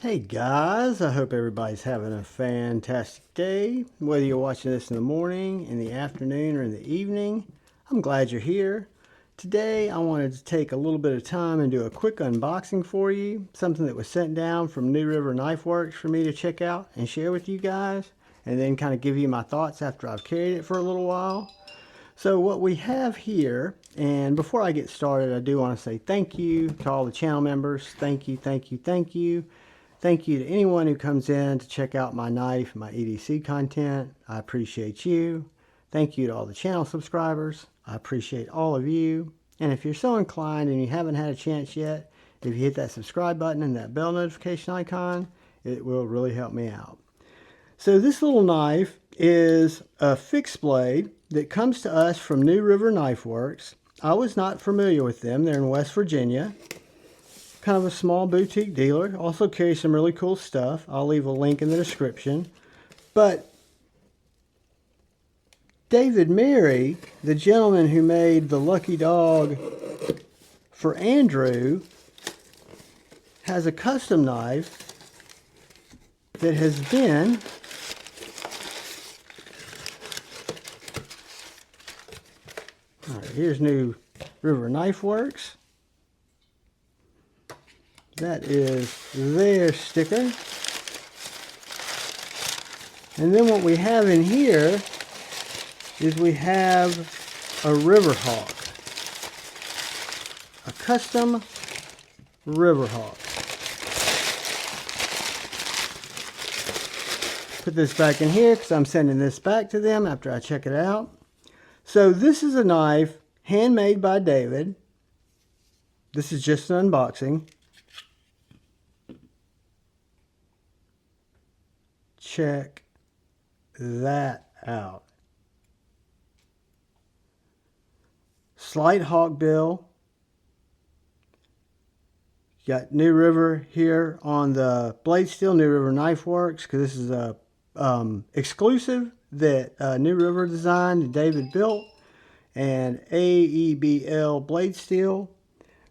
Hey guys, I hope everybody's having a fantastic day. Whether you're watching this in the morning, in the afternoon, or in the evening, I'm glad you're here. Today I wanted to take a little bit of time and do a quick unboxing for you. Something that was sent down from New River Knife Works for me to check out and share with you guys. And then kind of give you my thoughts after I've carried it for a little while. So what we have here, and before I get started, I do want to say thank you to all the channel members. Thank you, thank you, thank you. Thank you to anyone who comes in to check out my knife, my EDC content. I appreciate you. Thank you to all the channel subscribers. I appreciate all of you. And if you're so inclined and you haven't had a chance yet, if you hit that subscribe button and that bell notification icon, it will really help me out. So this little knife is a fixed blade that comes to us from New River Knife Works. I was not familiar with them. They're in West Virginia. Kind of a small boutique dealer. Also carries some really cool stuff. I'll leave a link in the description. But David Mary, the gentleman who made the lucky dog for Andrew, has a custom knife that has been here's New River Knife Works. That is their sticker. And then what we have in here is we have a River Hawk. A custom River Hawk. Put this back in here because I'm sending this back to them after I check it out. So this is a knife handmade by David. This is just an unboxing. Check that out. Slight hawk bill. Got New River here on the blade steel, New River Knife Works, because this is a exclusive that New River designed and David built, and AEB-L blade steel.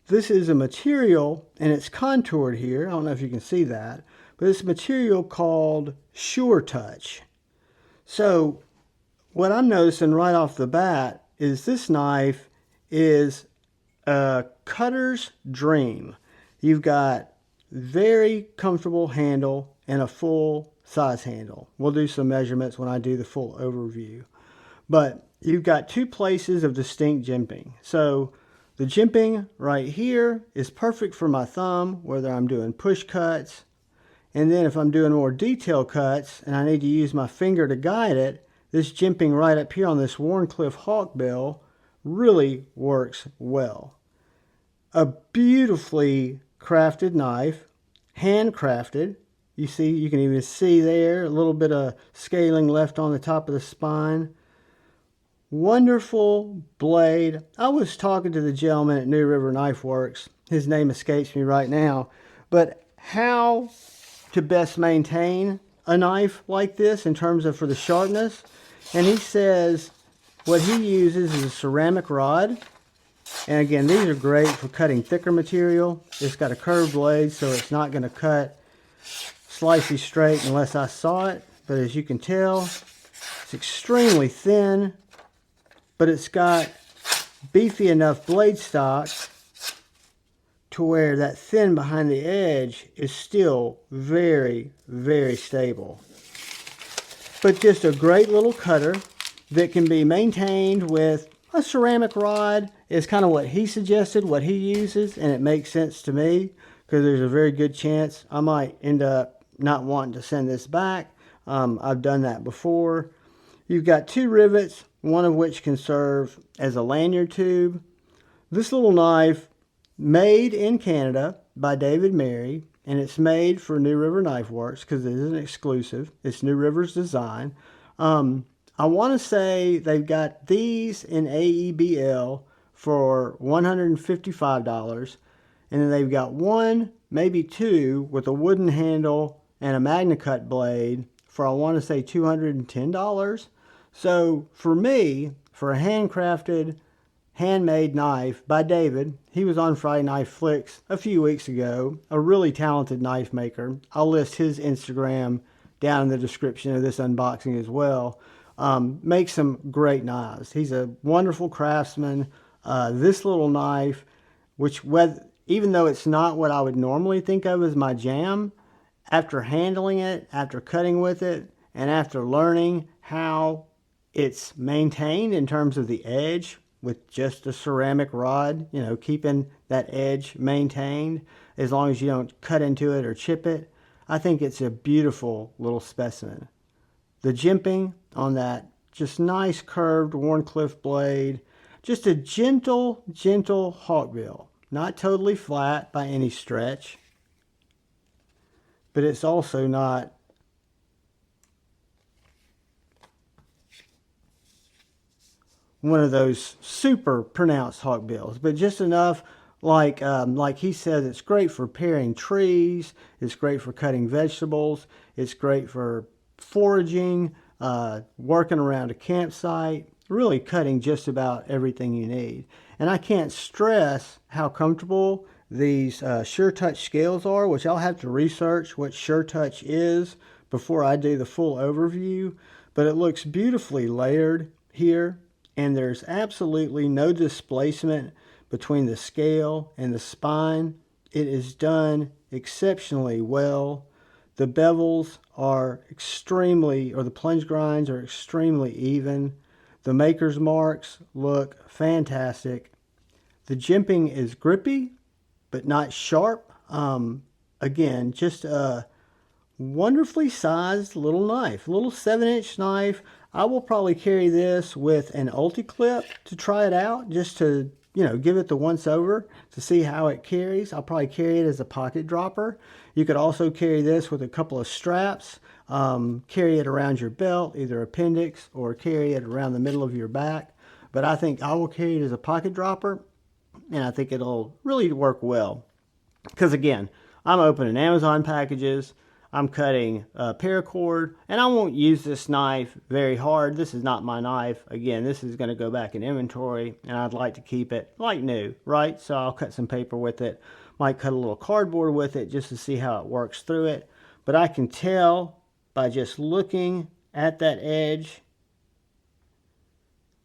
This is a material, and it's contoured here. I don't know if you can see that, but it's a material called Suretouch. So what I'm noticing right off the bat is this knife is a cutter's dream. You've got very comfortable handle and a full size handle. We'll do some measurements when I do the full overview. But you've got two places of distinct jimping. So the jimping right here is perfect for my thumb, whether I'm doing push cuts. And then if I'm doing more detail cuts and I need to use my finger to guide it, this jimping right up here on this Wharncliffe hawkbill really works well. A beautifully crafted knife, handcrafted. You see, you can even see there a little bit of scaling left on the top of the spine. Wonderful blade. I was talking to the gentleman at New River Knife Works. His name escapes me right now. But how to best maintain a knife like this in terms of for the sharpness. And he says what he uses is a ceramic rod. And again, these are great for cutting thicker material. It's got a curved blade, so it's not going to cut slicey straight unless I saw it. But as you can tell, it's extremely thin, but it's got beefy enough blade stock to where that thin behind the edge is still very, very stable. But just a great little cutter that can be maintained with a ceramic rod is kind of what he suggested, what he uses, and it makes sense to me because there's a very good chance I might end up not wanting to send this back. I've done that before. You've got two rivets, one of which can serve as a lanyard tube. This little knife, made in Canada by David Mary, and it's made for New River Knife Works because it is an exclusive. It's New River's design. I want to say they've got these in AEB-L for $155, and then they've got one, maybe two, with a wooden handle and a MagnaCut blade for I want to say $210. So for me, for a handcrafted handmade knife by David. He was on Friday Knife Flicks a few weeks ago. A really talented knife maker. I'll list his Instagram down in the description of this unboxing as well. Makes some great knives. He's a wonderful craftsman. This little knife, which even though it's not what I would normally think of as my jam, after handling it, after cutting with it, and after learning how it's maintained in terms of the edge with just a ceramic rod, you know, keeping that edge maintained as long as you don't cut into it or chip it, I think it's a beautiful little specimen. The jimping on that just nice curved Wharncliffe blade, just a gentle hawkbill. Not totally flat by any stretch, but it's also not one of those super pronounced hawkbills, but just enough like he says, it's great for paring trees, it's great for cutting vegetables, it's great for foraging, working around a campsite, really cutting just about everything you need. And I can't stress how comfortable these Suretouch scales are, which I'll have to research what Suretouch is before I do the full overview, but it looks beautifully layered here, and there's absolutely no displacement between the scale and the spine. It is done exceptionally well. The bevels are the plunge grinds are extremely even. The maker's marks look fantastic. The jimping is grippy, but not sharp. Again, just a wonderfully sized little knife, a little 7-inch knife. I will probably carry this with an ulti-clip to try it out, just to, you know, give it the once over to see how it carries. I'll probably carry it as a pocket dropper. You could also carry this with a couple of straps, carry it around your belt, either appendix, or carry it around the middle of your back. But I think I will carry it as a pocket dropper, and I think it'll really work well. Because again, I'm opening Amazon packages, I'm cutting paracord, and I won't use this knife very hard. This is not my knife. Again, this is going to go back in inventory, and I'd like to keep it like new, right? So I'll cut some paper with it, might cut a little cardboard with it just to see how it works through it. But I can tell by just looking at that edge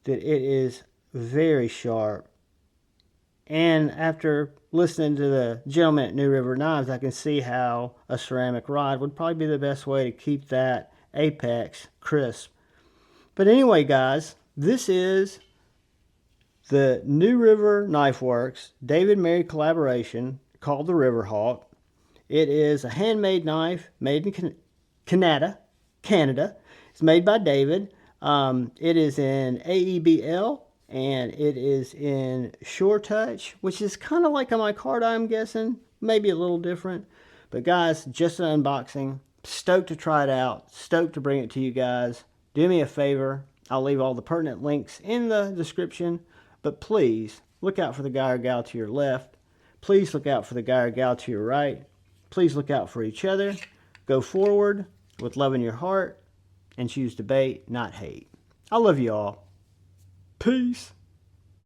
that it is very sharp. And after listening to the gentleman at New River Knives, I can see how a ceramic rod would probably be the best way to keep that apex crisp. But anyway, guys, this is the New River Knife Works David Mary collaboration called the Riverhawk. It is a handmade knife made in Canada. It's made by David. It is in AEB-L. And it is in Suretouch, which is kind of like a micarta, I'm guessing. Maybe a little different. But guys, just an unboxing. Stoked to try it out. Stoked to bring it to you guys. Do me a favor. I'll leave all the pertinent links in the description. But please, look out for the guy or gal to your left. Please look out for the guy or gal to your right. Please look out for each other. Go forward with love in your heart. And choose debate, not hate. I love you all. Peace.